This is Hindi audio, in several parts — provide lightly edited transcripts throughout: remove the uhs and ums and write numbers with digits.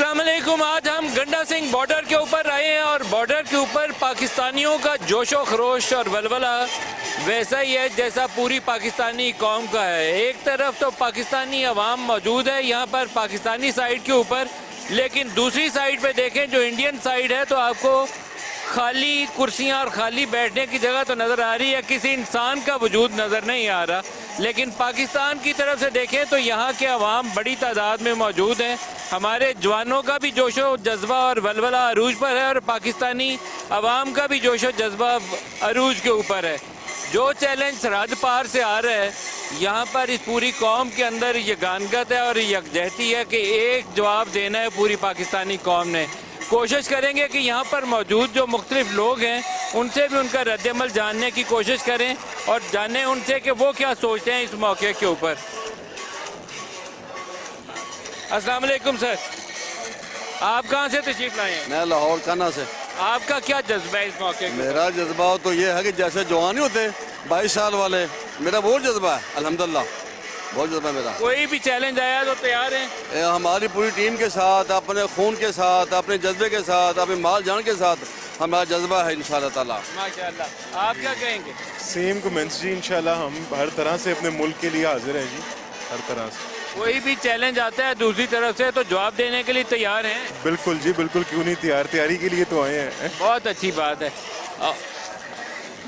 अस्सलाम वालेकुम। आज हम गंडा सिंह बॉर्डर के ऊपर आए हैं और बॉर्डर के ऊपर पाकिस्तानियों का जोशो खरोश और वलवला वैसा ही है जैसा पूरी पाकिस्तानी कौम का है। एक तरफ तो पाकिस्तानी अवाम मौजूद है यहाँ पर पाकिस्तानी साइड के ऊपर, लेकिन दूसरी साइड पे देखें जो इंडियन साइड है तो आपको खाली कुर्सियाँ और खाली बैठने की जगह तो नज़र आ रही है, किसी इंसान का वजूद नज़र नहीं आ रहा। लेकिन पाकिस्तान की तरफ से देखें तो यहाँ के अवाम बड़ी तादाद में मौजूद हैं। हमारे जवानों का भी जोशो जज्बा और वलवला अरूज पर है और पाकिस्तानी अवाम का भी जोशो जज्बा अरूज के ऊपर है। जो चैलेंज सरहद पार से आ रहा है यहाँ पर इस पूरी कौम के अंदर ये गानगत है और यकजहती है कि एक जवाब देना है पूरी पाकिस्तानी कौम ने। कोशिश करेंगे कि यहाँ पर मौजूद जो मुख्तलिफ लोग हैं उनसे भी उनका रद्दमल जानने की कोशिश करें और जानें उनसे कि वो क्या सोचते हैं इस मौके के ऊपर। अस्सलाम वालेकुम सर, आप कहाँ से तशरीफ लाए हैं? मैं लाहौर काना से। आपका क्या जज्बा है इस मौके पे? मेरा जज्बा तो ये है कि जैसे जवान ही होते 22 साल वाले, मेरा बहुत जज्बा है अल्हम्दुलिल्लाह, बहुत जज्बा है मेरा। कोई भी चैलेंज आया तो तैयार हैं? हमारी पूरी टीम के साथ, अपने खून के साथ, अपने जज्बे के साथ, अपने माल जान के साथ हमारा जज्बा है इंशाअल्लाह ताला। माशाअल्लाह। आप क्या कहेंगे? सेम कमेंट्स जी, इंशाल्लाह हम हर तरह से अपने मुल्क के लिए हाजिर हैं जी, हर तरह से। कोई भी चैलेंज आता है दूसरी तरफ से तो जवाब देने के लिए तैयार हैं? बिल्कुल जी बिल्कुल, क्यों नहीं तैयार, तैयारी के लिए तो आए हैं। बहुत अच्छी बात है।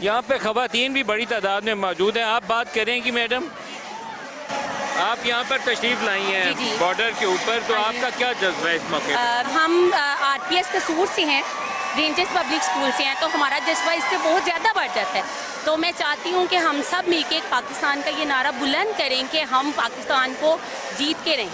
यहाँ पे ख़वातीन भी बड़ी तादाद में मौजूद हैं। आप बात करेंगी मैडम, आप यहाँ पर तशरीफ़ लाई हैं बॉर्डर के ऊपर, तो आपका क्या जज्बा है इस मौके पर? हम आरपीएस कसूर से हैं, रेंजर्स पब्लिक स्कूल से हैं, तो हमारा जज्बा इससे बहुत ज़्यादा बढ़ जाता है। तो मैं चाहती हूँ कि हम सब मिलके पाकिस्तान का ये नारा बुलंद करें कि हम पाकिस्तान को जीत के रहें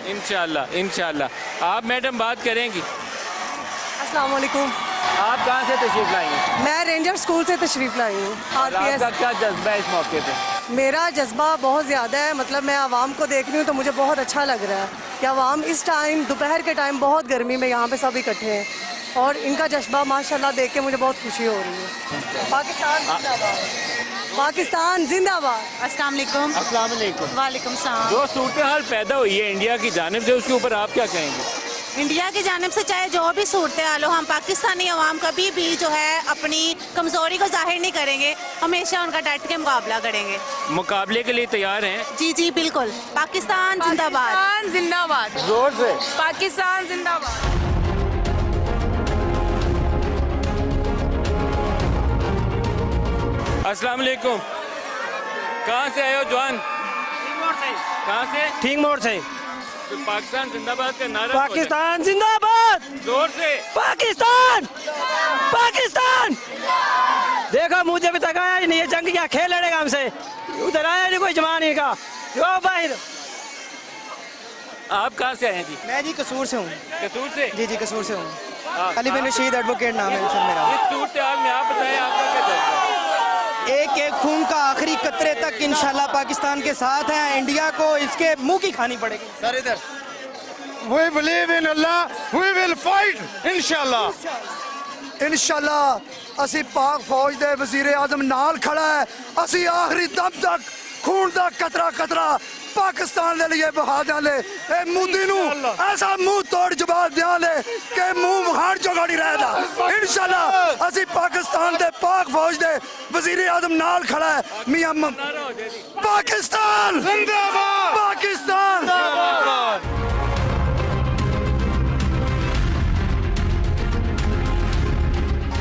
इंशाअल्लाह। इंशाअल्लाह। आप मैडम बात करेंगी? अस्सलाम वालेकुम। आप कहाँ से तशरीफ़ लाई हैं? मैं रेंजर स्कूल से तशरीफ़ लाई हूँ। आपका क्या जज्बा है इस मौके पे? मेरा जज्बा बहुत ज़्यादा है, मतलब मैं आवाम को देख रही हूँ तो मुझे बहुत अच्छा लग रहा है कि आवाम इस टाइम दोपहर के टाइम बहुत गर्मी में यहाँ पे सब इकट्ठे हैं और इनका जज्बा माशाल्लाह देख के मुझे बहुत खुशी हो रही है। पाकिस्तान जिंदाबाद, पाकिस्तान जिंदाबाद। अस्सलाम वालेकुम। अस्सलाम वालेकुम। वालेकुम सलाम। जो सूरत हाल पैदा हुई है इंडिया की जानिब से, उसके ऊपर आप क्या कहेंगे? इंडिया की जानिब से चाहे जो भी सूरत हाल हो, हम पाकिस्तानी अवाम कभी भी जो है अपनी कमज़ोरी को जाहिर नहीं करेंगे, हमेशा उनका डट के मुकाबला करेंगे। मुकाबले के लिए तैयार हैं? जी जी बिल्कुल। पाकिस्तान जिंदाबाद। पाकिस्तान जिंदाबाद। जोर से। पाकिस्तान जिंदाबाद। अस्सलाम वालेकुम। कहाँ से आए हो जवान? कहाँ से? ठीक मोड़ से। तो पाकिस्तान जिंदाबाद का नारा पाकिस्तान जिंदाबाद। जोर से। पाकिस्तान पाकिस्तान। देखो मुझे भी तक आया नहीं, ये जंग क्या खेल लड़ेगा हमसे, उधर आया नहीं कोई जवानी का जो बाहर। आप कहाँ से आए हैं जी? मैं जी कसूर से हूँ। कसूर से? जी जी कसूर से हूँ। अली बिन रशीद एडवोकेट नाम है सर मेरा। इस सूरत हाल में आप बताएं आपका क्या जज्बा है? एक एक खून का आखिरी कतरे तक इंशाल्लाह पाकिस्तान के साथ हैं। इंडिया को इसके मुंह की खानी पड़ेगी सर। इधर We believe in Allah, we will fight, inshallah. इंशाल्लाह ਅਸੀਂ पाक फौज ਦੇ वजीर आजम नाल खड़ा है, ਅਸੀਂ आखिरी दम तक खून ਦਾ कतरा कतरा पाकिस्तान के लिए बहा देंगे। ए मोदी नू ऐसा मुंह तोड़ जवाब देंगे कि मुंह मुहाड़ चोगा नहीं रहेगा। इंशाल्लाह ਅਸੀਂ पाकिस्तान के पाक फौज के वजीर आजम नाल खड़ा है। मियां पाकिस्तान जिंदाबाद, पाकिस्तान जिंदाबाद।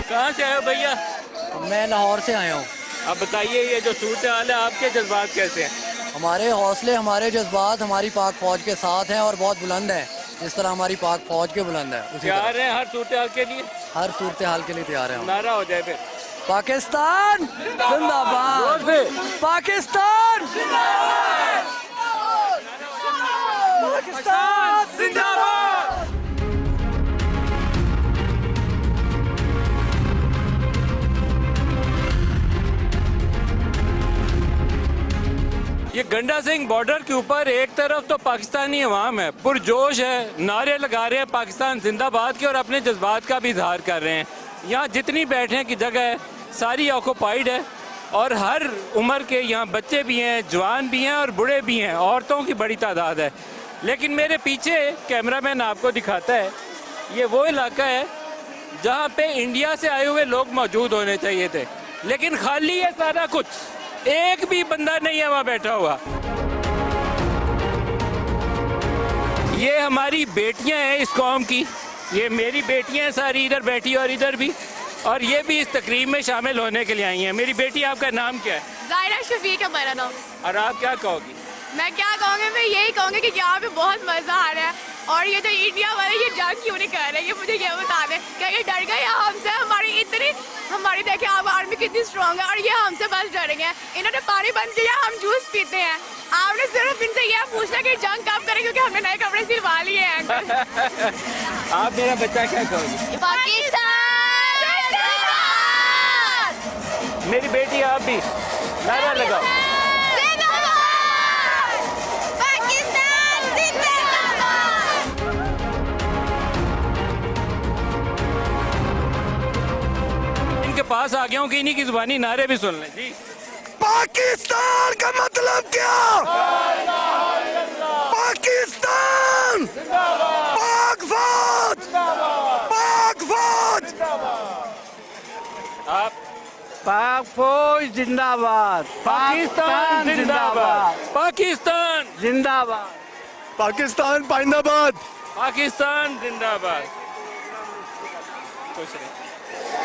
कहाँ से आए हो भैया? मैं लाहौर से आया हूँ। अब बताइए ये जो सूरत हाल है आपके जज्बात कैसे हैं? हमारे हौसले, हमारे जज्बात हमारी पाक फौज के साथ हैं और बहुत बुलंद हैं, जिस तरह हमारी पाक फौज के बुलंद है उसी तैयार तरह हैं हर सूरत हाल के लिए? हर सूरत हाल के लिए तैयार हैं हम। नारा हो जाए फिर। पाकिस्तान जिंदाबाद। पाकिस्तान पाकिस्तान जिंदाबाद। ये गंडा सिंह बॉर्डर के ऊपर एक तरफ तो पाकिस्तानी अवाम है, पुरजोश है, नारे लगा रहे हैं पाकिस्तान जिंदाबाद के और अपने जज्बात का भी इजहार कर रहे हैं। यहाँ जितनी बैठने की जगह है सारी ऑक्यूपाइड है और हर उम्र के यहाँ बच्चे भी हैं, जवान भी हैं और बूढ़े भी हैं, औरतों की बड़ी तादाद है। लेकिन मेरे पीछे कैमरामैन आपको दिखाता है, ये वो इलाका है जहाँ पे इंडिया से आए हुए लोग मौजूद होने चाहिए थे, लेकिन खाली है सारा कुछ, एक भी बंदा नहीं है वहाँ बैठा हुआ। ये हमारी बेटियां हैं इस कौम की, ये मेरी बेटियां हैं सारी, इधर बैठी और इधर भी, और ये भी इस तकरीब में शामिल होने के लिए आई हैं। मेरी बेटी, आपका नाम क्या है? जायरा शफीक है मेरा नाम। और आप क्या कहोगी? मैं क्या कहूँगी, मैं यही कहूँगी कि यहाँ पे बहुत मज़ा आ रहा है, और ये जो इंडिया वाले ये जंग क्यों नहीं कर रहे, ये मुझे ये बता दें। क्या ये डर गए हमसे? हमारी देखें आप आर्मी कितनी स्ट्रॉन्ग है, और ये हमसे बस डरेंगे। इन्होंने पानी बंद किया, हम जूस पीते हैं। आपने सिर्फ इनसे यह पूछना कि जंग कब करें, क्योंकि हमने नए कपड़े सिलवा लिए हैं। आप मेरा बच्चा क्या कहोगी? पाकिस्तान। मेरी बेटी, आप भी नारा लगाओ। इनके पास आ गया हूँ कि इन्हीं की जुबानी नारे भी सुन लें जी। पाकिस्तान का मतलब क्या? पाकिस्तान, पाक फौज, पाक फौज। आप पाक फौज जिंदाबाद, पाकिस्तान जिंदाबाद, पाकिस्तान जिंदाबाद, पाकिस्तान पाइंदाबाद। पाकिस्तान जिंदाबाद। खुश रहे।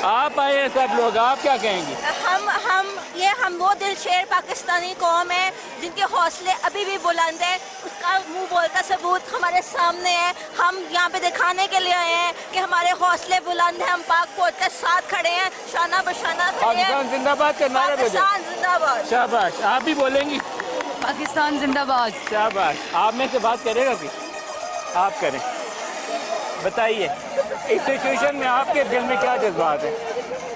आप आए हैं सब लोग, आप क्या कहेंगे? हम वो दिलशेर पाकिस्तानी कौम है जिनके हौसले अभी भी बुलंद है, उसका मुंह बोलता सबूत हमारे सामने है। हम यहाँ पे दिखाने के लिए आए हैं कि हमारे हौसले बुलंद हैं, हम पाक फौज के साथ खड़े हैं, शाना बशाना खड़े हैं। पाकिस्तान जिंदाबाद का नारा बजाएं। पाकिस्तान जिंदाबाद। शाबाश। आप भी बोलेंगी? पाकिस्तान जिंदाबाद। शाबाश। आप में से बात करेगा कि आप करें? बताइए, इस सिचुएशन में आपके दिल में क्या जज्बात है?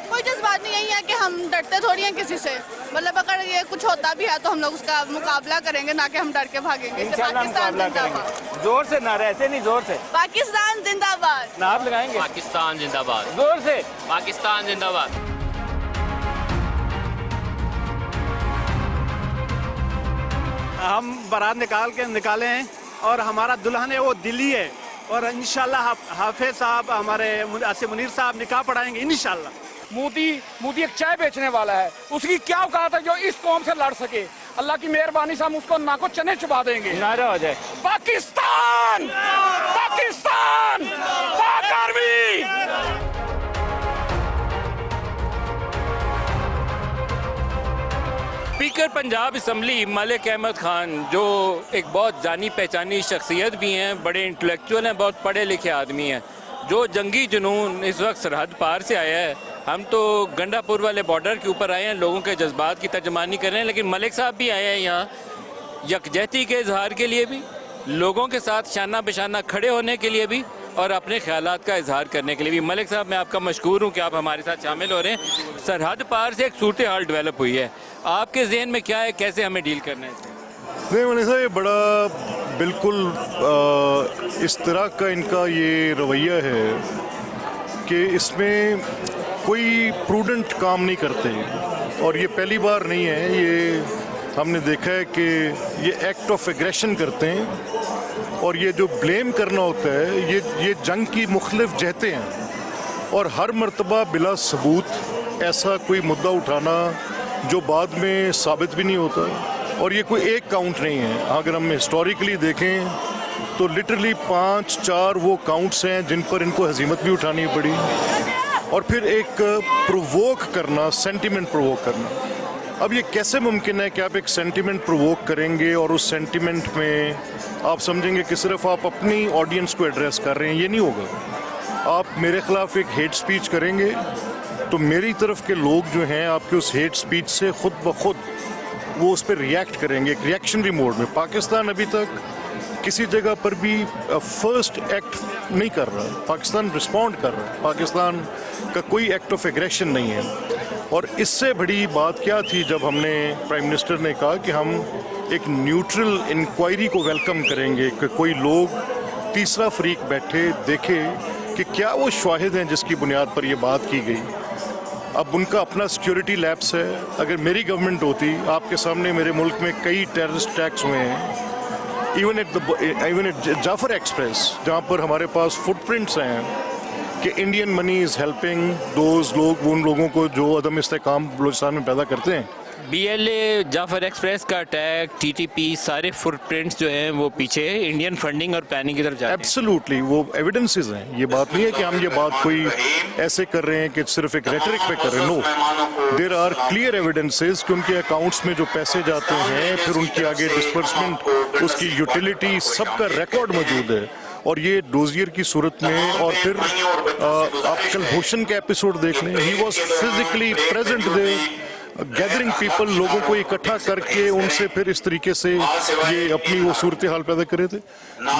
कोई जज्बात नहीं, यही है कि हम डरते थोड़ी हैं किसी से। मतलब अगर ये कुछ होता भी है तो हम लोग उसका मुकाबला करेंगे, ना कि हम डर के भागेंगे। इंशाल्लाह मुकाबला करेंगे। जोर से नारा, ऐसे नहीं, जोर से। पाकिस्तान जिंदाबाद। ना आप लगाएंगे? पाकिस्तान जिंदाबाद। जोर से। पाकिस्तान जिंदाबाद। हम बारात निकाले हैं और हमारा दुल्हन है वो दिल्ली है, और इंशाल्लाह हाफिज साहब हमारे आसिफ मुनीर साहब निकाह पढ़ाएंगे इंशाल्लाह। मोदी एक चाय बेचने वाला है, उसकी क्या औकात है जो इस कौम से लड़ सके? अल्लाह की मेहरबानी से हम उसको नाको चने चबा देंगे। नारा हो जाए, Pakistan, Pakistan, Pak army. Speaker Punjab assembly Malik Ahmad Khan, जो एक बहुत जानी पहचानी शख्सियत भी हैं, बड़े इंटेलेक्चुअल हैं, बहुत पढ़े लिखे आदमी हैं, जो जंगी जुनून इस वक्त सरहद पार से आया है। हम तो गंडापुर वाले बॉर्डर के ऊपर आए हैं, लोगों के जज्बात की तर्जमानी कर रहे हैं, लेकिन मलिक साहब भी आए हैं यहाँ यकजहती के इजहार के लिए भी, लोगों के साथ शाना बशाना खड़े होने के लिए भी, और अपने ख्यालात का इजहार करने के लिए भी। मलिक साहब, मैं आपका मशकूर हूँ कि आप हमारे साथ शामिल हो रहे हैं। सरहद पार से एक सूरत हाल डेवलप हुई है, आपके जहन में क्या है, कैसे हमें डील करना है? नहीं मैंने साहब, ये बड़ा बिल्कुल इस तरह का इनका ये रवैया है कि इसमें कोई प्रूडेंट काम नहीं करते, और ये पहली बार नहीं है, ये हमने देखा है कि ये एक्ट ऑफ एग्रेशन करते हैं, और ये जो ब्लेम करना होता है, ये जंग की मुख्तलिफ जहतें हैं, और हर मर्तबा बिला सबूत ऐसा कोई मुद्दा उठाना जो बाद में साबित भी नहीं होता, और ये कोई एक काउंट नहीं है। अगर हम हिस्टोरिकली देखें तो लिटरली 5-4 वो काउंट्स हैं जिन पर इनको हजीमत भी उठानी पड़ी, और फिर एक प्रोवोक करना, सेंटिमेंट प्रोवोक करना। अब ये कैसे मुमकिन है कि आप एक सेंटिमेंट प्रोवोक करेंगे और उस सेंटिमेंट में आप समझेंगे कि सिर्फ आप अपनी ऑडियंस को एड्रेस कर रहे हैं? ये नहीं होगा। आप मेरे ख़िलाफ़ एक हेट स्पीच करेंगे तो मेरी तरफ के लोग जो हैं आपके उस हेट स्पीच से खुद ब खुद वो उस पर रिएक्ट करेंगे, एक रिएक्शनरी मोड में। पाकिस्तान अभी तक किसी जगह पर भी फर्स्ट एक्ट नहीं कर रहा, पाकिस्तान रिस्पॉन्ड कर रहा है, पाकिस्तान का कोई एक्ट ऑफ एग्रेशन नहीं है। और इससे बड़ी बात क्या थी जब हमने प्राइम मिनिस्टर ने कहा कि हम एक न्यूट्रल इंक्वायरी को वेलकम करेंगे, कि कोई लोग तीसरा फरीक बैठे देखे कि क्या वो शाहिद हैं जिसकी बुनियाद पर यह बात की गई। अब उनका अपना सिक्योरिटी लैब्स है। अगर मेरी गवर्नमेंट होती, आपके सामने मेरे मुल्क में कई टेररिस्ट अटैक्स हुए हैं, इवन एट जाफर एक्सप्रेस, जहाँ पर हमारे पास फुटप्रिंट्स हैं कि Indian money is helping those लोग, उन लोगों को जो अदम इस्तेकाम बलूचिस्तान में पैदा करते हैं। BLA जाफर एक्सप्रेस का अटैक, TTP, सारे फुटप्रिंट्स जो हैं वो पीछे इंडियन फंडिंग और प्लानिंग की तरफ जाते हैं। एब्सोल्युटली, वो एविडेंसेस हैं। ये बात नहीं है कि हम ये बात कोई ऐसे कर रहे हैं कि सिर्फ एक रेटरिक पे कर रहे हैं। No, there are clear evidences कि उनके अकाउंट्स में जो पैसे जाते हैं, फिर उनकी आगे डिस्बर्समेंट, उसकी यूटिलिटी, सबका रिकॉर्ड मौजूद है। और ये डोजियर की सूरत में, और फिर आप कल भूषण का एपिसोड देख लें, he was physically present there, gathering people, लोगों को इकट्ठा करके उनसे फिर इस तरीके से ये अपनी वो सूरत हाल पैदा करे थे।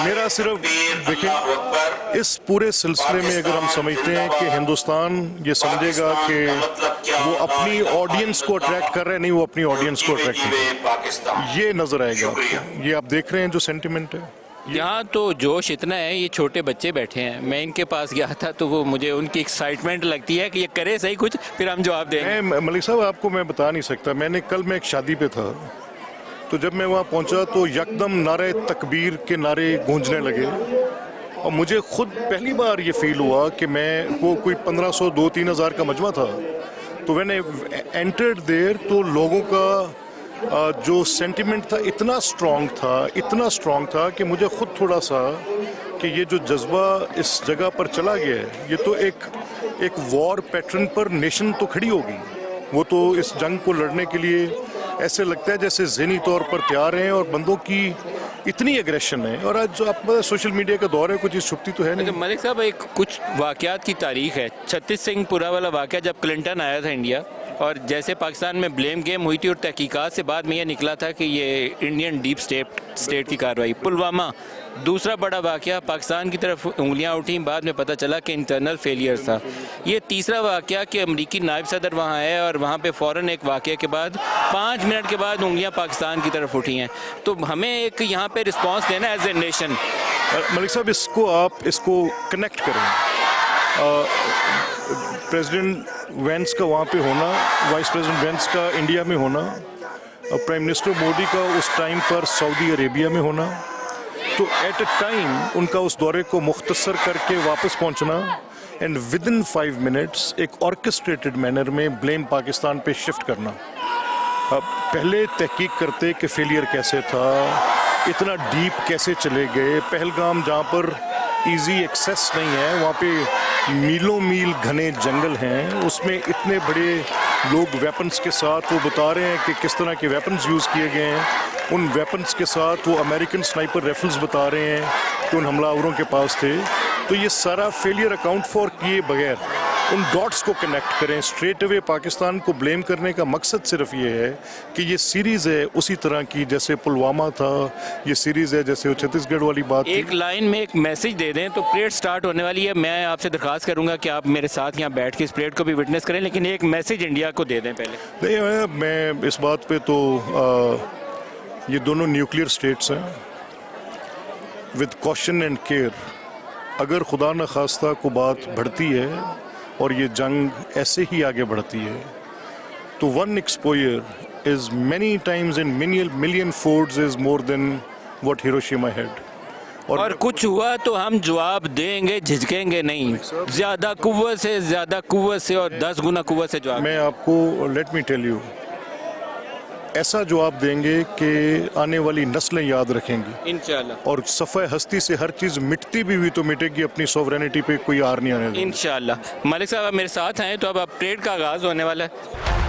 मेरा सिर्फ देखें, इस पूरे सिलसिले में अगर हम समझते हैं कि हिंदुस्तान ये समझेगा कि वो अपनी ऑडियंस को अट्रैक्ट कर रहे हैं, नहीं, वो अपनी ऑडियंस को अट्रैक्ट कर रहे हैं, ये नजर आएगा आपको। ये आप देख रहे हैं जो सेंटिमेंट है यहाँ तो जोश इतना है, ये छोटे बच्चे बैठे हैं। मैं इनके पास गया था तो वो मुझे उनकी एक्साइटमेंट लगती है कि ये करे सही कुछ, फिर हम जवाब देंगे। मैं मलिक साहब आपको मैं बता नहीं सकता। कल मैं एक शादी पे था, तो जब मैं वहाँ पहुँचा तो यकदम नारे तकबीर के नारे गूंजने लगे, और मुझे खुद पहली बार ये फील हुआ कि मैं वो कोई 1500-2-3 हज़ार का मजमा था, तो मैंने एंटर्ड देयर, तो लोगों का जो सेंटिमेंट था इतना स्ट्रॉन्ग था कि मुझे खुद थोड़ा सा कि ये जो जज्बा इस जगह पर चला गया है, ये तो एक वॉर पैटर्न पर नेशन तो खड़ी होगी। वो तो इस जंग को लड़ने के लिए ऐसे लगता है जैसे ज़हनी तौर पर तैयार हैं, और बंदों की इतनी एग्रेशन है। और आज जो आप सोशल मीडिया का दौर है, कुछ चीज़ छुपती तो है नहीं। मलिक साहब, एक कुछ वाक़यात की तारीख है। 36 सिंहपुरा वाला वाक़या, जब क्लिंटन आया था इंडिया, और जैसे पाकिस्तान में ब्लेम गेम हुई थी और तहकीकात से बाद में ये निकला था कि ये इंडियन डीप स्टेट की कार्रवाई। पुलवामा दूसरा बड़ा वाक़या, पाकिस्तान की तरफ उंगलियां उठी, बाद में पता चला कि इंटरनल फेलियर था। ये तीसरा वाक़या कि अमेरिकी नायब सदर वहाँ है और वहाँ पे फ़ौरन एक वाक़े के बाद 5 मिनट के बाद उंगलियां पाकिस्तान की तरफ उठी हैं। तो हमें एक यहाँ पे रिस्पॉन्स देना एज ए नेशन। मलिक साहब, इसको कनेक्ट करें। प्रेसिडेंट वेंस का वहाँ पे होना, वाइस प्रेसिडेंट वेंस का इंडिया में होना, और प्राइम मिनिस्टर मोदी का उस टाइम पर सऊदी अरेबिया में होना, तो एट अ टाइम उनका उस दौरे को मुख्तसर करके वापस पहुँचना, एंड विद इन 5 मिनट्स एक ऑर्केस्ट्रेटेड मैनर में ब्लेम पाकिस्तान पे शिफ्ट करना। पहले तहकीक करते कि फेलियर कैसे था, इतना डीप कैसे चले गए। पहलगाम जहाँ पर इजी एक्सेस नहीं है, वहाँ पे मीलों मील घने जंगल हैं, उसमें इतने बड़े लोग वेपन्स के साथ, वो बता रहे हैं कि किस तरह के वेपन्स यूज़ किए गए हैं। उन वेपन्स के साथ वो अमेरिकन स्नाइपर राइफल्स बता रहे हैं कि उन हमलावरों के पास थे। तो ये सारा फेलियर अकाउंट फॉर किए बगैर उन डॉट्स को कनेक्ट करें। स्ट्रेट अवे पाकिस्तान को ब्लेम करने का मकसद सिर्फ ये है कि ये सीरीज़ है उसी तरह की जैसे पुलवामा था, ये सीरीज़ है जैसे वो छत्तीसगढ़ वाली बात। एक लाइन में एक मैसेज दे दें तो परेड स्टार्ट होने वाली है। मैं आपसे दरख्वास्त करूंगा कि आप मेरे साथ यहाँ बैठ के इस परेड को भी विटनेस करें, लेकिन एक मैसेज इंडिया को दे दें पहले। नहीं, मैं इस बात पे तो ये दोनों न्यूक्लियर स्टेट्स हैं, विद कॉशन एंड केयर। अगर खुदा न खास्ता को बात बढ़ती है और ये जंग ऐसे ही आगे बढ़ती है, तो one exposure is many times in million folds is more than what Hiroshima had. और कुछ हुआ तो हम जवाब देंगे, झिझकेंगे नहीं। ज्यादा कुव्वत से और 10 गुना कुव्वत से जवाब। मैं आपको लेट मी टेल यू, ऐसा जवाब देंगे कि आने वाली नस्लें याद रखेंगी इंशाल्लाह। और सफ़े हस्ती से हर चीज़ मिटती भी हुई तो मिटेगी, अपनी सॉवरेनिटी पे कोई आर नहीं आने देगा इंशाल्लाह। मलिक साहब, आप मेरे साथ हैं, तो अब परेड का आगाज़ होने वाला है।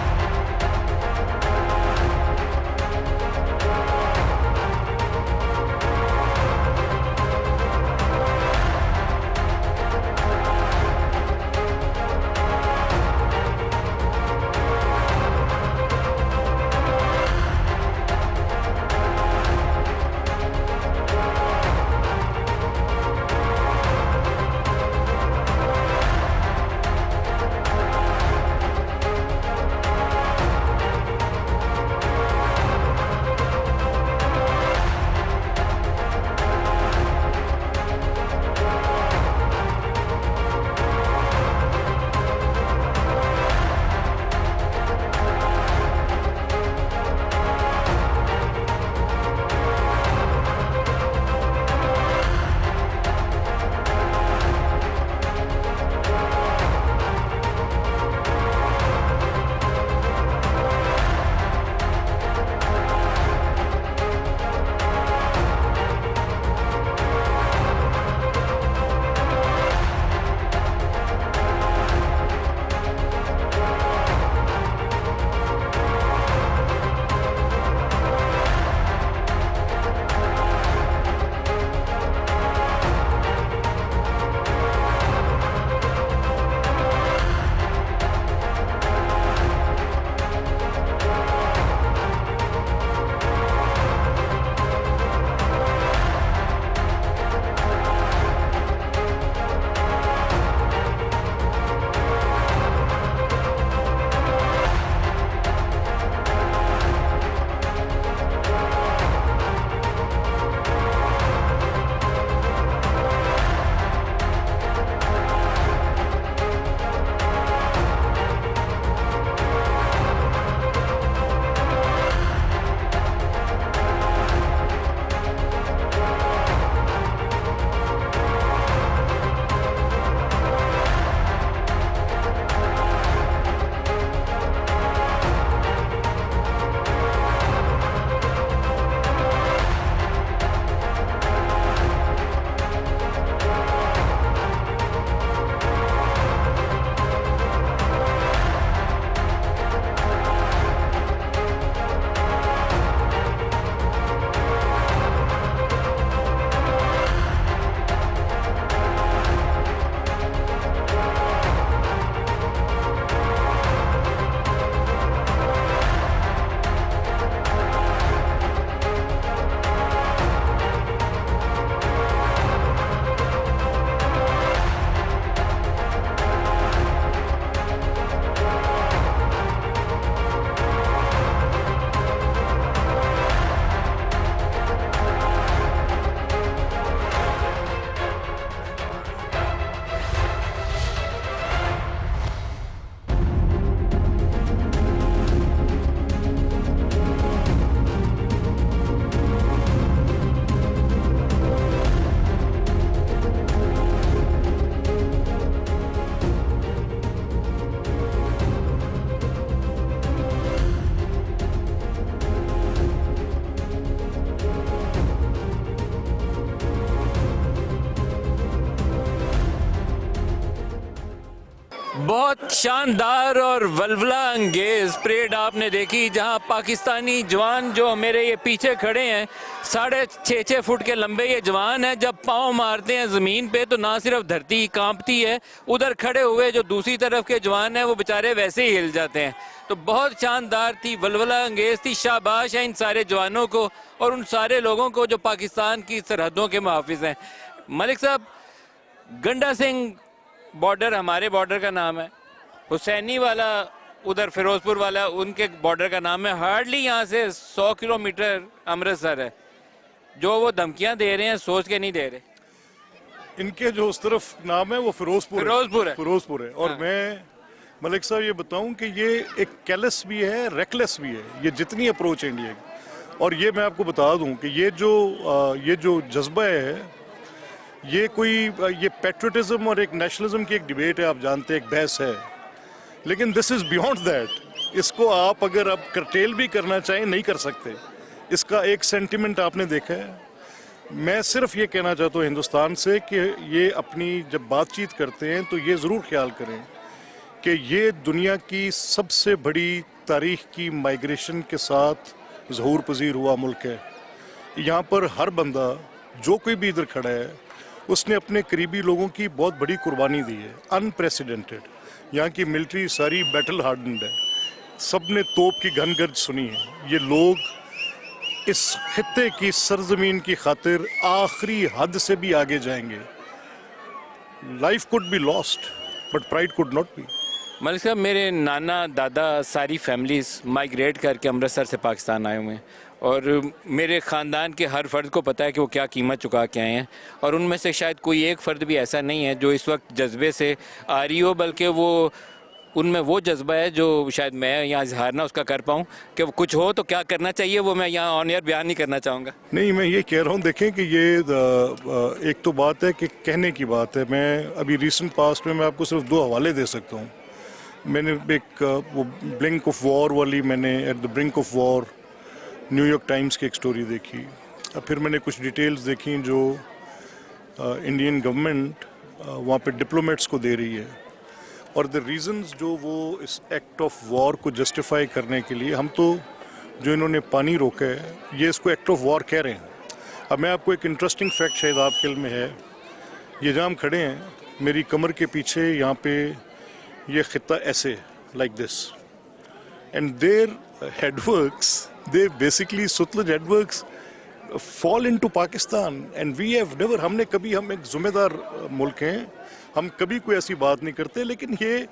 बहुत शानदार और वल्वला अंगेज परेड आपने देखी, जहां पाकिस्तानी जवान जो मेरे ये पीछे खड़े हैं 6.5 फुट के लंबे ये जवान हैं, जब पाँव मारते हैं ज़मीन पे तो ना सिर्फ धरती कांपती है, उधर खड़े हुए जो दूसरी तरफ के जवान हैं वो बेचारे वैसे ही हिल जाते हैं। तो बहुत शानदार थी, वल्वला अंगेज थी। शाबाश है इन सारे जवानों को और उन सारे लोगों को जो पाकिस्तान की सरहदों के मुहाफिज हैं। मलिक साहब, गंडा सिंह बॉर्डर हमारे बॉर्डर का नाम है, हुसैनी वाला उधर फिरोजपुर वाला उनके बॉर्डर का नाम है। हार्डली यहाँ से 100 किलोमीटर अमृतसर है। जो वो धमकियाँ दे रहे हैं सोच के नहीं दे रहे। इनके जो उस तरफ नाम है वो फिरोजपुर है। फिरोजपुर है। और मैं मलिक साहब ये बताऊं कि ये एक कैलेस भी है, रेकलेस भी है, ये जितनी अप्रोच है इंडिया की। और ये मैं आपको बता दूं कि ये जो जज्बा है, ये पेट्रियटिज्म और एक नेशनलिज्म की एक डिबेट है, आप जानते हैं, एक बहस है, लेकिन दिस इज बियॉन्ड दैट। इसको आप अगर आप कर्टेल भी करना चाहें नहीं कर सकते। इसका एक सेंटिमेंट आपने देखा है। मैं सिर्फ ये कहना चाहता हूँ हिंदुस्तान से कि ये अपनी जब बातचीत करते हैं तो ये ज़रूर ख्याल करें कि ये दुनिया की सबसे बड़ी तारीख की माइग्रेशन के साथ ज़हूर पजीर हुआ मुल्क है। यहाँ पर हर बंदा जो कोई भी इधर खड़ा है उसने अपने करीबी लोगों की बहुत बड़ी कुर्बानी दी है, अनप्रेसिडेंटेड। यहाँ की मिलिट्री सारी बैटल हार्डन्ड है, सब ने तोप की घनगर्ज सुनी है। ये लोग इस खित्ते की सरजमीन की खातिर आखिरी हद से भी आगे जाएंगे। Life could be lost but pride could not be. Malik साहब, मेरे नाना दादा सारी फैमिलीज माइग्रेट करके अमृतसर से पाकिस्तान आए हुए हैं और मेरे ख़ानदान के हर फ़र्द को पता है कि वो क्या कीमत चुका के आए हैं। और उनमें से शायद कोई एक फ़र्द भी ऐसा नहीं है जो इस वक्त जज्बे से आ रही हो, बल्कि वो उनमें वो जज्बा है जो शायद मैं यहाँ इजहार ना उसका कर पाऊँ कि कुछ हो तो क्या करना चाहिए, वो मैं यहाँ ऑन एयर बयान नहीं करना चाहूँगा। नहीं, मैं ये कह रहा हूँ, देखें कि ये एक तो बात है कि कहने की बात है। मैं अभी रिसेंट पास्ट में मैं आपको सिर्फ 2 हवाले दे सकता हूँ। मैंने एक वो ब्रिंक ऑफ वॉर वाली, मैंने at the brink of war New York Times की एक स्टोरी देखी। अब फिर मैंने कुछ डिटेल्स देखी जो इंडियन गवर्नमेंट वहाँ पे डिप्लोमेट्स को दे रही है और द रीज़न्स जो वो इस एक्ट ऑफ वॉर को जस्टिफाई करने के लिए, हम तो जो इन्होंने पानी रोका है ये इसको एक्ट ऑफ वॉर कह रहे हैं। अब मैं आपको एक इंटरेस्टिंग फैक्ट शायद आपके इल्म में है, ये जहाँ हम खड़े हैं मेरी कमर के पीछे यहाँ पे ये खित्ता ऐसे like this and there headworks, they basically Sutlej headworks fall into Pakistan and we have never, हम एक ज़िम्मेदार मुल्क हैं, हम कभी कोई ऐसी बात नहीं करते, लेकिन ये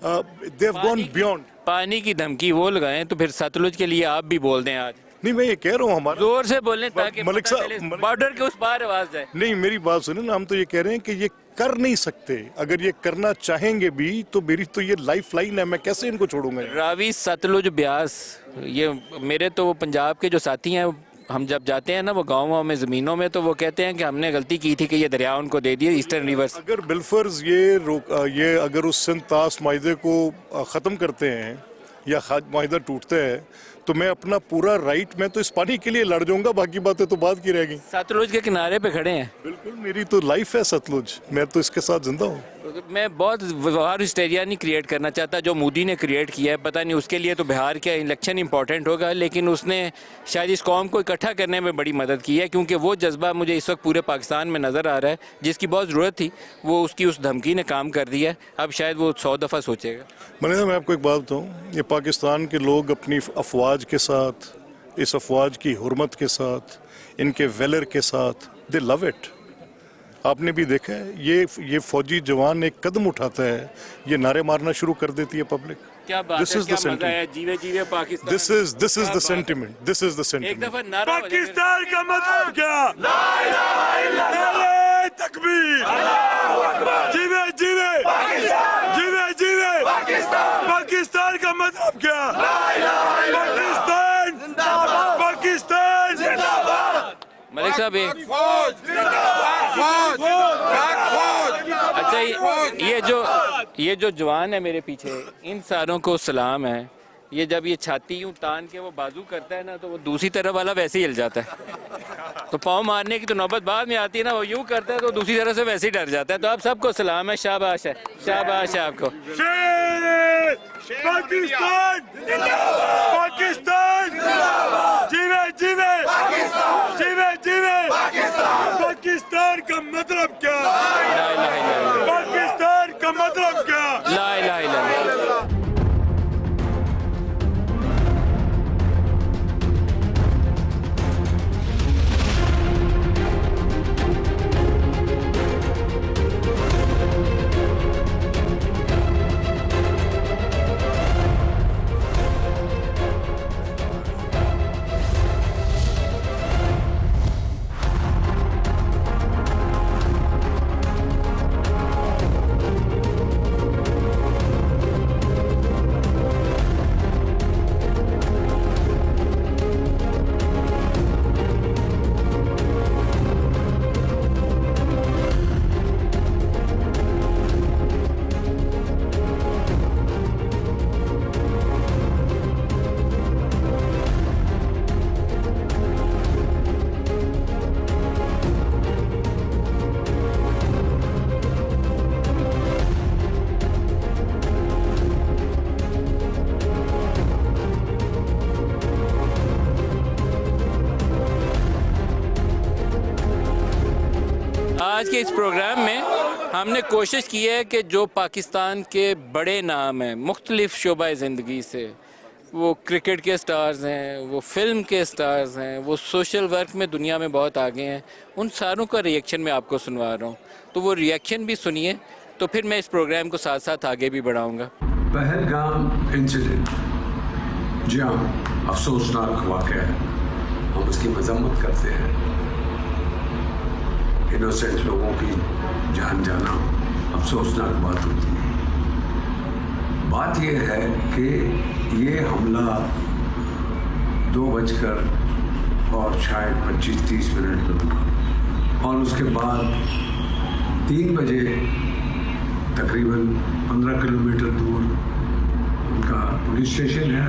they have gone beyond। पानी की धमकी वो लगाएं तो फिर सतलुज के लिए आप भी बोल दें आज। नहीं, मैं ये कह रहा हूँ हमारा जोर से बोलें ताकि मलिक साहब बॉर्डर के उस पार आवाज जाए। नहीं, मेरी बात सुने ना, हम तो ये कह रहे हैं कि ये कर नहीं सकते। अगर ये करना चाहेंगे भी तो मेरी तो ये लाइफ लाइन है, मैं कैसे इनको छोड़ूंगा। रावी, सतलुज, ब्यास, ये मेरे तो पंजाब के जो साथी हैं, हम जब जाते हैं ना वो गाँवों में ज़मीनों में, तो वो कहते हैं कि हमने गलती की थी कि ये दरिया उनको दे दिए ईस्टर्न रिवर्स। अगर बिलफर्ज ये अगर उस सिंध तास माहिदे को ख़त्म करते हैं या माहिदा टूटता है तो मैं अपना पूरा राइट, मैं तो इस पानी के लिए लड़ जाऊंगा, बाकी बातें तो बात की रहेगी। सतलुज के किनारे पे खड़े हैं। बिल्कुल, मेरी तो लाइफ है सतलुज, मैं तो इसके साथ जिंदा हूँ। मैं बहुत वार हिस्टेरिया नहीं क्रिएट करना चाहता जो मोदी ने क्रिएट किया है, पता नहीं उसके लिए तो बिहार का इलेक्शन इंपॉर्टेंट होगा, लेकिन उसने शायद इस कौम को इकट्ठा करने में बड़ी मदद की है, क्योंकि वो जज्बा मुझे इस वक्त पूरे पाकिस्तान में नज़र आ रहा है जिसकी बहुत ज़रूरत थी, वो उसकी उस धमकी ने काम कर दिया है। अब शायद वो 100 दफ़ा सोचेगा। मैं आपको एक बात बताऊँ, ये पाकिस्तान के लोग अपनी अफवाज के साथ, इस अफवाज की हुर्मत के साथ, इनके वेलर के साथ, दे लव इट। आपने भी देखा है ये फौजी जवान एक कदम उठाता है, ये नारे मारना शुरू कर देती है पब्लिक। क्या बात है, क्या मजा है, जीवे जीवे Pakistan. This is the sentiment, this is the sentiment. एक दफा नारा पाकिस्तान का मतलब क्या? ला इलाहा इल्लल्लाह, तकबीर, अल्लाहू अकबर, जीवे जीवे पाकिस्तान, जीवे जीवे पाकिस्तान। पाकिस्तान का मतलब क्या? ला इलाहा इल्लल्लाह, पाकिस्तान जिंदाबाद, पाकिस्तान जिंदाबाद। मलिक साहब, अच्छा, ये जो जवान है मेरे पीछे, इन सारों को सलाम है ये जब ये छाती यूँ तान के वो बाजू करता है ना, तो वो दूसरी तरफ वाला वैसे ही हिल जाता है। तो पाँव मारने की तो नौबत बाद में आती है ना, वो यूँ करता है तो दूसरी तरफ से वैसे ही डर जाता है। तो आप सबको सलाम है, शाबाश है, शाबाश है आपको। पाकिस्तान पाकिस्तान जीवे जीवे जीवे जीवे पाकिस्तान का मतलब क्या? ला इलाहा इल्लल्लाह, पाकिस्तान का मतलब क्या? ला इलाहा इल्लल्लाह। आज के इस प्रोग्राम में हमने कोशिश की है कि जो पाकिस्तान के बड़े नाम हैं मुख्तलिफ शोबा ज़िंदगी से, वो क्रिकेट के स्टार्स हैं, वो फिल्म के स्टार्स हैं, वो सोशल वर्क में दुनिया में बहुत आगे हैं, उन सारों का रिएक्शन मैं आपको सुनवा रहा हूँ। तो वो रिएक्शन भी सुनिए, तो फिर मैं इस प्रोग्राम को साथ साथ आगे भी बढ़ाऊँगा। पहलगाम इंसिडेंट, जी हाँ, अफसोसनाक वाक़या है, हम उसकी मजम्मत करते हैं। इनोसेंट लोगों की जान जाना अफसोसनाक बात होती है। बात यह है कि ये हमला 2 और शायद 25-30 मिनट में हुआ, और उसके बाद 3 बजे तकरीबन 15 किलोमीटर दूर उनका पुलिस स्टेशन है,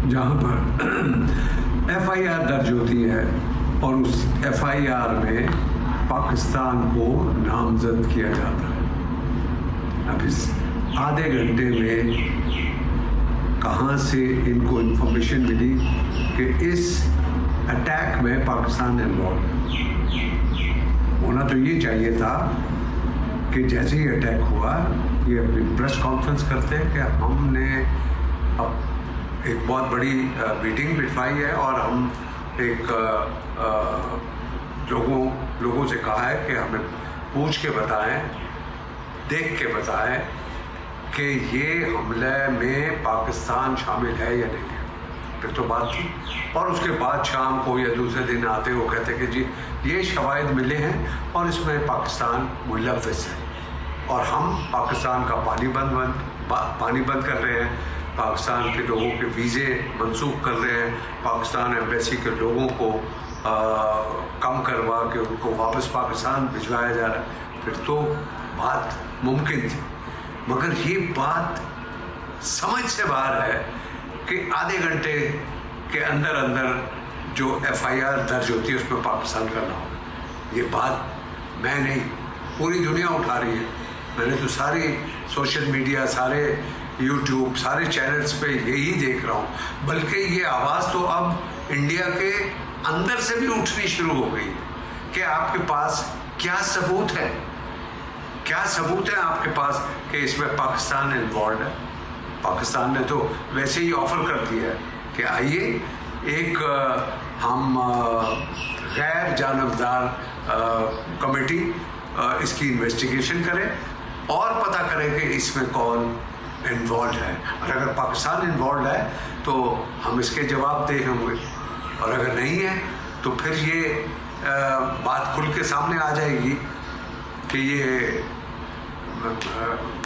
जहाँ पर FIR दर्ज होती है, और उस FIR में पाकिस्तान को नामजद किया जाता है। अब इस आधे घंटे में कहाँ से इनको इन्फॉर्मेशन मिली कि इस अटैक में पाकिस्तान इन्वॉल्व होना? तो ये चाहिए था कि जैसे ही अटैक हुआ ये अपनी प्रेस कॉन्फ्रेंस करते हैं कि हमने अब एक बहुत बड़ी मीटिंग बिठवाई है, और हम एक लोगों से कहा है कि हमें पूछ के बताएं, देख के बताएं कि ये हमले में पाकिस्तान शामिल है या नहीं है। फिर तो बात थी, और उसके बाद शाम को या दूसरे दिन आते वो कहते कि जी ये शवाहिद मिले हैं और इसमें पाकिस्तान मुलव्वस है, और हम पाकिस्तान का पानी बंद कर रहे हैं, पाकिस्तान के लोगों के वीज़े मनसूख कर रहे हैं, पाकिस्तान एम्बेसी के लोगों को कम करवा के उनको वापस पाकिस्तान भिजवाया जा रहा है। फिर तो बात मुमकिन थी, मगर ये बात समझ से बाहर है कि आधे घंटे के अंदर अंदर जो FIR दर्ज होती है उसमें पाकिस्तान का नाम। ये बात मैं नहीं, पूरी दुनिया उठा रही है। मैंने तो सारी सोशल मीडिया, सारे YouTube, सारे चैनल्स पे यही देख रहा हूँ। बल्कि ये आवाज़ तो अब इंडिया के अंदर से भी उठनी शुरू हो गई है कि आपके पास क्या सबूत है, क्या सबूत है आपके पास कि इसमें पाकिस्तान इन्वॉल्व है। पाकिस्तान ने तो वैसे ही ऑफर कर दिया है कि आइए एक हम गैर जानबदार कमेटी इसकी इन्वेस्टिगेशन करें और पता करें कि इसमें कौन इन्वॉल्व है, और अगर पाकिस्तान इन्वॉल्व है तो हम इसके जवाबदेह होंगे, और अगर नहीं है तो फिर ये बात खुल के सामने आ जाएगी कि ये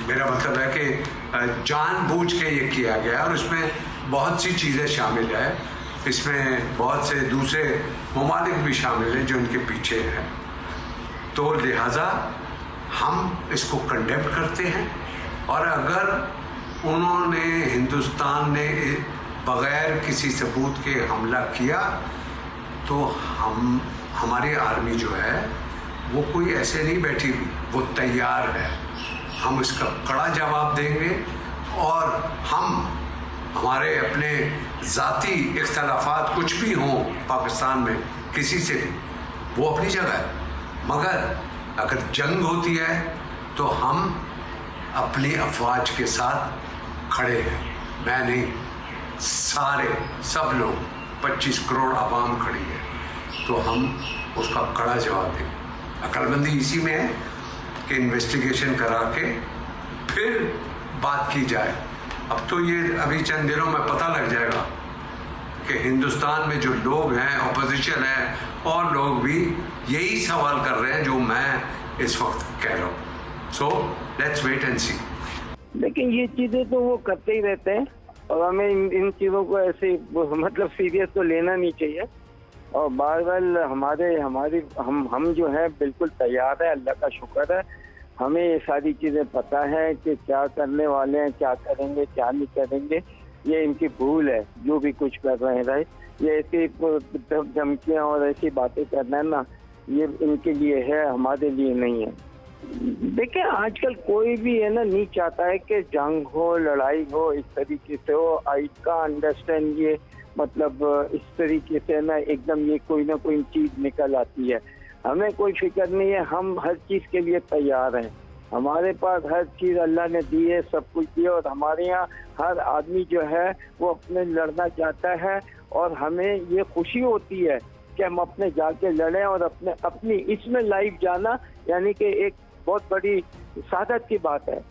मेरा मतलब है कि जानबूझ के ये किया गया, और इसमें बहुत सी चीज़ें शामिल है, इसमें बहुत से दूसरे ममालिक भी शामिल हैं जो इनके पीछे हैं। तो लिहाजा हम इसको कंडेम करते हैं, और अगर उन्होंने, हिंदुस्तान ने बगैर किसी सबूत के हमला किया तो हमारी आर्मी जो है वो कोई ऐसे नहीं बैठी हुई, वो तैयार है। हम इसका कड़ा जवाब देंगे और हमारे अपने ज़ाती इख्तलाफात कुछ भी हों पाकिस्तान में किसी से भी, वो अपनी जगह है, मगर अगर जंग होती है तो हम अपनी अफवाज के साथ खड़े हैं। मैं नहीं, सब लोग 25 करोड़ आवाम खड़ी है, तो हम उसका कड़ा जवाब दें। अक्लमंदी इसी में है कि इन्वेस्टिगेशन करा के फिर बात की जाए। अब तो ये अभी चंद दिनों में पता लग जाएगा कि हिंदुस्तान में जो लोग हैं, अपोजिशन है और लोग भी यही सवाल कर रहे हैं जो मैं इस वक्त कह रहा हूँ। सो लेट्स वेट एंड सी। लेकिन ये चीज़ें तो वो करते ही रहते हैं और हमें इन चीज़ों को ऐसे मतलब सीरियस तो लेना नहीं चाहिए। और बहरहाल हम जो है बिल्कुल तैयार है, अल्लाह का शुक्र है। हमें ये सारी चीज़ें पता है कि क्या करने वाले हैं, क्या करेंगे, क्या नहीं करेंगे। ये इनकी भूल है जो भी कुछ कर रहे हैं। राइट, ये ऐसी धमकियाँ और ऐसी बातें करना है ना, ये इनके लिए है, हमारे लिए नहीं है। देखिए आजकल कोई भी है ना नहीं चाहता है कि जंग हो, लड़ाई हो, इस तरीके से हो। आई का अंडरस्टैंड ये मतलब इस तरीके से ना एकदम ये कोई ना कोई चीज़ निकल आती है। हमें कोई फिक्र नहीं है, हम हर चीज़ के लिए तैयार हैं। हमारे पास हर चीज़ अल्लाह ने दी है, सब कुछ दिया। और हमारे यहाँ हर आदमी जो है वो अपने लड़ना चाहता है और हमें ये खुशी होती है कि हम अपने जाके लड़ें और अपनी इसमें लाइफ जाना यानी कि एक बहुत बड़ी सादत की बात है।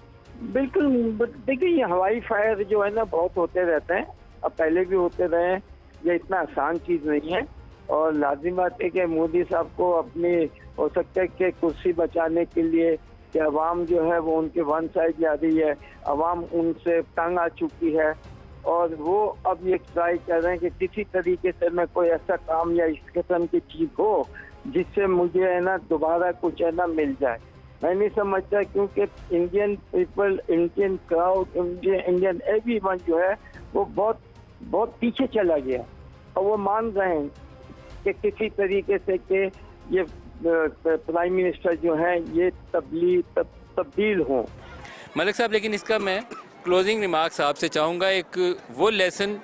बिल्कुल देखिए ये हवाई फायर जो है ना बहुत होते रहते हैं, अब पहले भी होते रहे हैं। ये इतना आसान चीज़ नहीं है और लाजिम बात है कि मोदी साहब को अपनी हो सकता है कि कुर्सी बचाने के लिए कि अवाम जो है वो उनके वन साइड जा रही है, अवाम उनसे तंग आ चुकी है और वो अब ये ट्राई कर रहे हैं कि किसी तरीके से मैं कोई ऐसा काम या इस किस्म की चीज़ हो जिससे मुझे है ना दोबारा कुछ है ना मिल जाए। मैं नहीं समझता क्योंकि Indian people, Indian crowd, Indian everyone जो है वो बहुत पीछे चला गया और वो मान रहे हैं कि किसी तरीके से कि ये प्राइम मिनिस्टर जो है ये तब्दील हों। मलिक साहब, लेकिन इसका मैं क्लोजिंग रिमार्क्स आपसे चाहूँगा, एक वो लेसन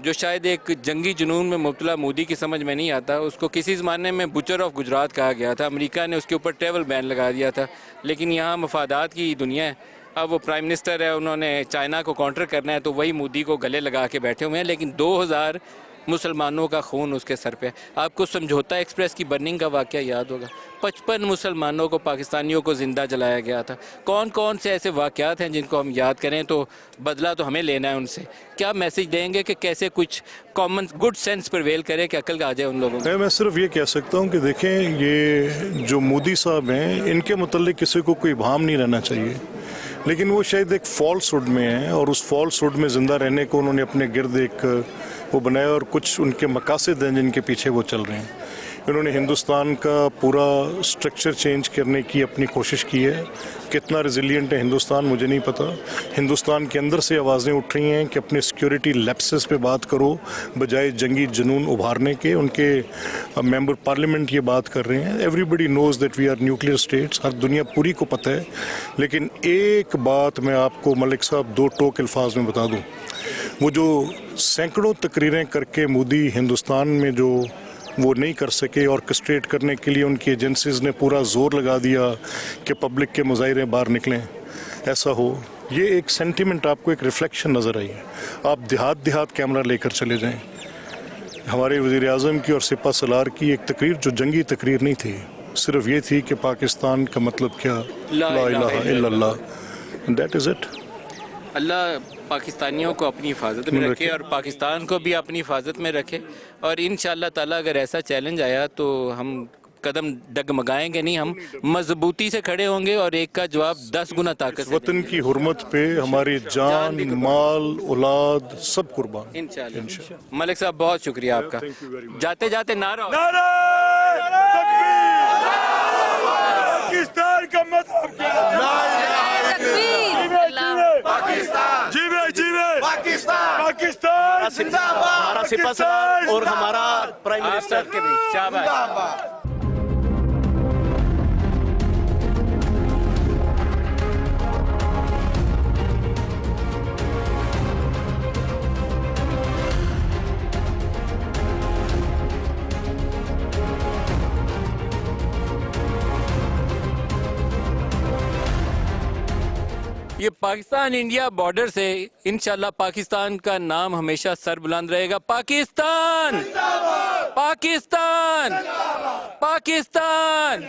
जो शायद एक जंगी जुनून में मुब्तला मोदी की समझ में नहीं आता। उसको किसी ज़माने में बुचर ऑफ गुजरात कहा गया था, अमेरिका ने उसके ऊपर ट्रैवल बैन लगा दिया था, लेकिन यहाँ मफादात की दुनिया है। अब वो प्राइम मिनिस्टर है, उन्होंने चाइना को काउंटर करना है तो वही मोदी को गले लगा के बैठे हुए हैं, लेकिन 2000 मुसलमानों का खून उसके सर पे। आपको समझौता एक्सप्रेस की बर्निंग का वाक़या याद होगा, 55 मुसलमानों को, पाकिस्तानियों को ज़िंदा जलाया गया था। कौन कौन से ऐसे वाक़यात हैं जिनको हम याद करें तो बदला तो हमें लेना है उनसे। क्या मैसेज देंगे कि कैसे कुछ कॉमन गुड सेंस प्रिवेल करे कि अकल आ जाए उन लोगों को? मैं सिर्फ ये कह सकता हूँ कि देखें, ये जो मोदी साहब हैं इनके मुतल्लिक किसी को कोई भाम नहीं रहना चाहिए, लेकिन वो शायद एक फॉल्सहुड में है और उस फॉल्सहुड में ज़िंदा रहने को उन्होंने अपने गिर्द एक वो बनाया और कुछ उनके मकासद हैं जिनके पीछे वो चल रहे हैं। इन्होंने हिंदुस्तान का पूरा स्ट्रक्चर चेंज करने की अपनी कोशिश की है। कितना रेजिलिएंट है हिंदुस्तान मुझे नहीं पता। हिंदुस्तान के अंदर से आवाज़ें उठ रही हैं कि अपने सिक्योरिटी लैप्सेस पे बात करो बजाय जंगी जुनून उभारने के। उनके मेंबर पार्लियामेंट ये बात कर रहे हैं। Everybody knows that we are nuclear states, हर दुनिया पूरी को पता है। लेकिन एक बात मैं आपको मलिक साहब 2 टोक अल्फाज में बता दूँ, वो जो सैकड़ों तकरीरें करके मोदी हिंदुस्तान में जो वो नहीं कर सके, ऑर्केस्ट्रेट करने के लिए उनकी एजेंसीज़ ने पूरा जोर लगा दिया कि पब्लिक के मुजाहरे बाहर निकलें, ऐसा हो। ये एक सेंटिमेंट आपको एक रिफ्लेक्शन नज़र आई है। आप देहात कैमरा लेकर चले जाएं। हमारे वज़ीर आज़म की और सिपा सलार की एक तकरीर जो जंगी तकरीर नहीं थी, सिर्फ ये थी कि पाकिस्तान का मतलब क्या, ला इलाहा इल्लल्लाह, दैट इज़ इट। अल्लाह पाकिस्तानियों को अपनी हिफाजत में रखे और पाकिस्तान को भी अपनी हिफाजत में रखे। और इंशाअल्लाह ताला अगर ऐसा चैलेंज आया तो हम कदम डगमगाएंगे नहीं, हम मजबूती से खड़े होंगे और एक का जवाब 10 गुना ताकत से वतन की हुर्मत पे हमारी जान, माल, औलाद सब कुर्बान इंशाअल्लाह। मलिक साहब बहुत शुक्रिया आपका। जाते जाते नारा पाकिस्तान का मतलब क्या? तकबीर, पाकिस्तान, जीवे जीवे पाकिस्तान। पाकिस्तान जिंदाबाद, हमारा सिपा सलार और हमारा प्राइम मिनिस्टर के भी शाबाश। ये पाकिस्तान इंडिया बॉर्डर से इंशाल्लाह पाकिस्तान का नाम हमेशा सर बुलंद रहेगा। पाकिस्तान, पाकिस्तान, पाकिस्तान।